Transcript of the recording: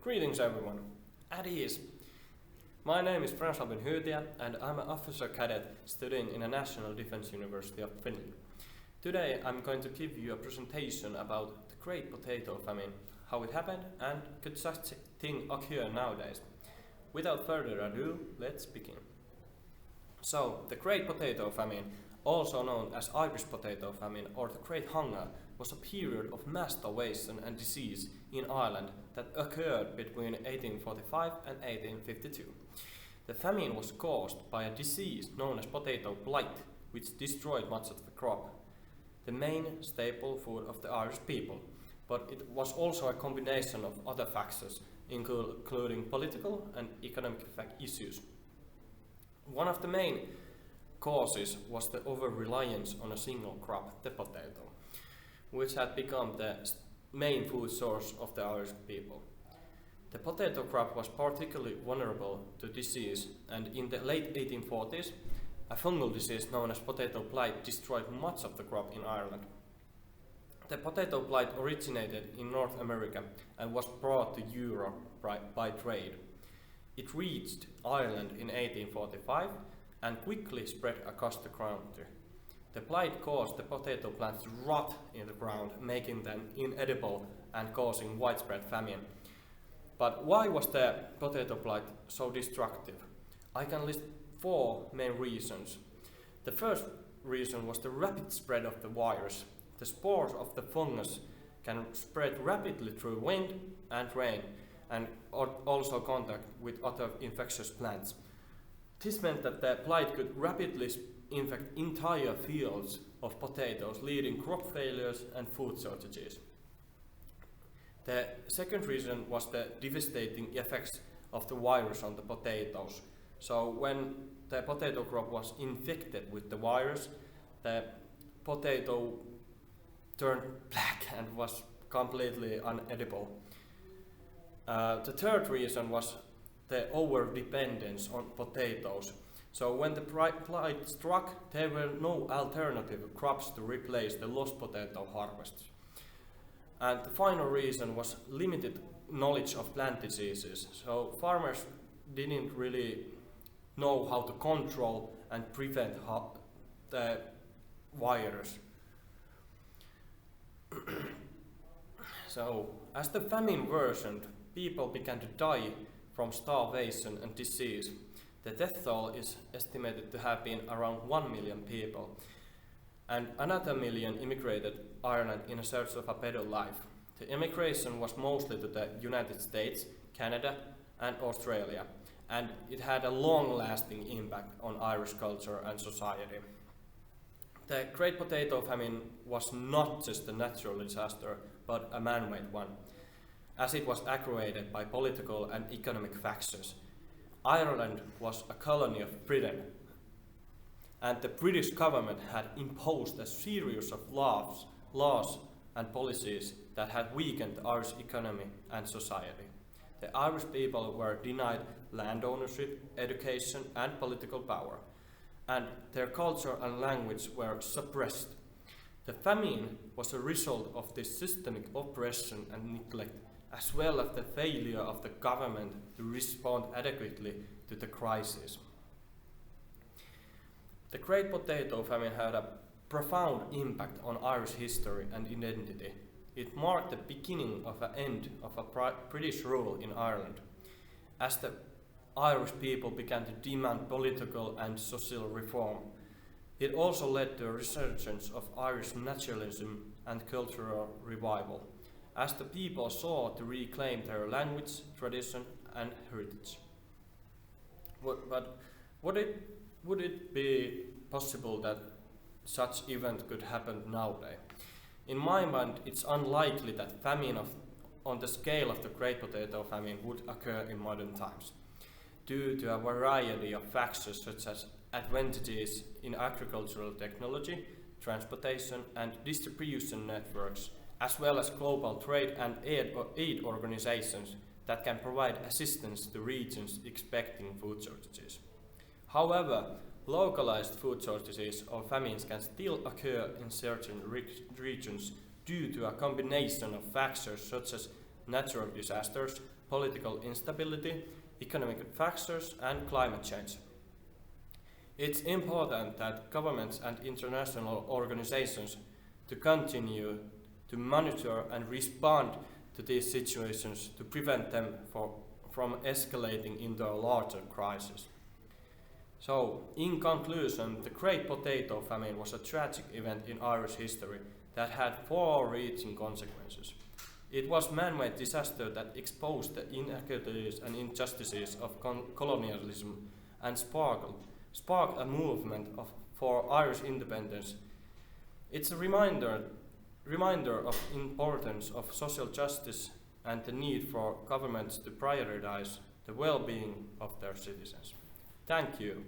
Greetings everyone, at ease. My name is Frans-Albin and I'm an officer cadet studying in the National Defense University of Finland. Today I'm going to give you a presentation about the Great Potato Famine, how it happened and could such a thing occur nowadays. Without further ado, let's begin. So, the Great Potato Famine, also known as Irish Potato Famine or the Great Hunger, was a period of mass starvation and disease in Ireland that occurred between 1845 and 1852. The famine was caused by a disease known as potato blight, which destroyed much of the crop, the main staple food of the Irish people, but it was also a combination of other factors, including political and economic issues. One of the main causes was the over-reliance on a single crop, the potato, which had become the main food source of the Irish people. The potato crop was particularly vulnerable to disease, and in the late 1840s, a fungal disease known as potato blight destroyed much of the crop in Ireland. The potato blight originated in North America and was brought to Europe by trade. It reached Ireland in 1845 and quickly spread across the country. The blight caused the potato plants to rot in the ground, making them inedible and causing widespread famine. But why was the potato blight so destructive? I can list 4 main reasons. The first reason was the rapid spread of the virus. The spores of the fungus can spread rapidly through wind and rain and also contact with other infectious plants. This meant that the blight could rapidly infect entire fields of potatoes, leading crop failures and food shortages. The second reason was the devastating effects of the virus on the potatoes. So when the potato crop was infected with the virus, the potato turned black and was completely unedible. The third reason was the over-dependence on potatoes. So when the blight struck, there were no alternative crops to replace the lost potato harvests. And the final reason was limited knowledge of plant diseases. So farmers didn't really know how to control and prevent the virus. So, as the famine worsened, people began to die from starvation and disease. The death toll is estimated to have been around 1 million people, and another million immigrated Ireland in search of a better life. The immigration was mostly to the United States, Canada, and Australia, and it had a long-lasting impact on Irish culture and society. The Great Potato Famine was not just a natural disaster, but a man-made one, as it was aggravated by political and economic factors. Ireland was a colony of Britain, and the British government had imposed a series of laws and policies that had weakened the Irish economy and society. The Irish people were denied land ownership, education, and political power, and their culture and language were suppressed. The famine was a result of this systemic oppression and neglect, as well as the failure of the government to respond adequately to the crisis. The Great Potato Famine had a profound impact on Irish history and identity. It marked the beginning of an end of a British rule in Ireland, as the Irish people began to demand political and social reform. It also led to a resurgence of Irish nationalism and cultural revival, as the people sought to reclaim their language, tradition, and heritage. But would it be possible that such event could happen nowadays? In my mind, it's unlikely that famine on the scale of the Great Potato Famine would occur in modern times, due to a variety of factors such as advantages in agricultural technology, transportation, and distribution networks, as well as global trade and aid organizations that can provide assistance to regions expecting food shortages. However, localized food shortages or famines can still occur in certain regions due to a combination of factors such as natural disasters, political instability, economic factors and climate change. It's important that governments and international organizations to continue to monitor and respond to these situations to prevent them from escalating into a larger crisis. So, in conclusion, the Great Potato Famine was a tragic event in Irish history that had far-reaching consequences. It was a man-made disaster that exposed the inequities and injustices of colonialism and sparked a movement for Irish independence. It's a reminder of the importance of social justice and the need for governments to prioritize the well-being of their citizens. Thank you.